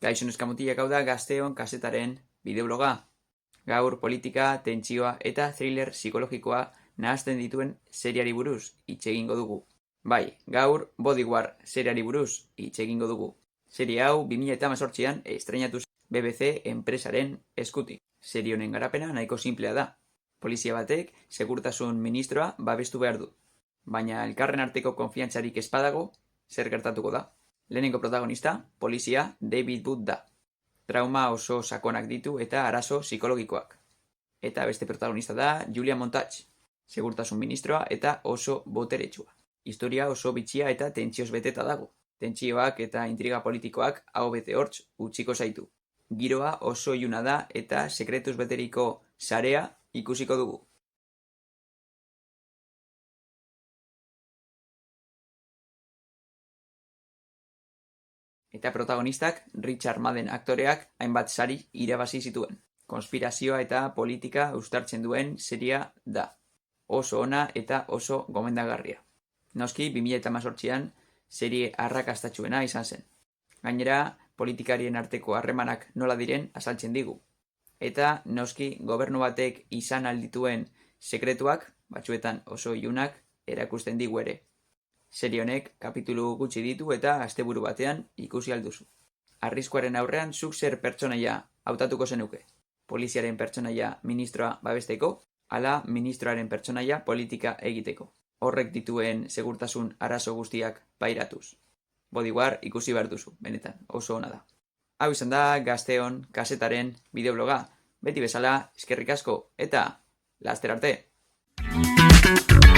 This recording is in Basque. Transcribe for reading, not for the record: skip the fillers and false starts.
Kaixo neskamutilak, hau da Gazteon kazetaren bideobloga. Gaur politika, tentsioa eta thriller psikologikoa nahasten dituen seriari buruz hitz egingo dugu. Bai, gaur Bodyguard seriari buruz hitz egingo dugu. Serie hau 2018an estreinatu zen BBC enpresaren eskutik. Serie honen garapena nahiko sinplea da. Polizia batek segurtasun ministroa babestu behar du. Baina elkarren arteko konfiantzarik ez badago, zer gertatuko da? Lehenengo protagonista, polizia David Wood da. Trauma oso sakonak ditu eta arazo psikologikoak. Eta beste protagonista da Julia Montage, segurtasun ministroa eta oso boteretsua. Historia oso bitxia eta tentsioz beteta dago. Tentsioak eta intriga politikoak aho bete hortz utziko zaitu. Giroa oso iluna da eta sekretuz beteriko sarea ikusiko dugu. Eta protagonistak Richard Madden aktoreak hainbat sari irabazi zituen. Konspirazioa eta politika uztartzen duen seria da. Oso ona eta oso gomendagarria. Noski 2018an serie arrakastatsuena izan zen. Gainera, politikarien arteko harremanak nola diren azaltzen digu. Eta noski gobernu batek izan aldituen sekretuak, batzuetan oso ilunak, erakusten digu ere. Serie honek kapitulu gutxi ditu eta asteburu batean ikusi alduzu. Arriskuaren aurrean zuk zer pertsonaia hautatuko zenuke. Poliziaren pertsonaia ministroa babesteko, ala ministroaren pertsonaia politika egiteko. Horrek dituen segurtasun arazo guztiak pairatuz. Bodyguard ikusi behar duzu, benetan, oso ona da. Hau izan da Gazteon kazetaren bideobloga. Beti bezala, eskerrik asko eta laster arte!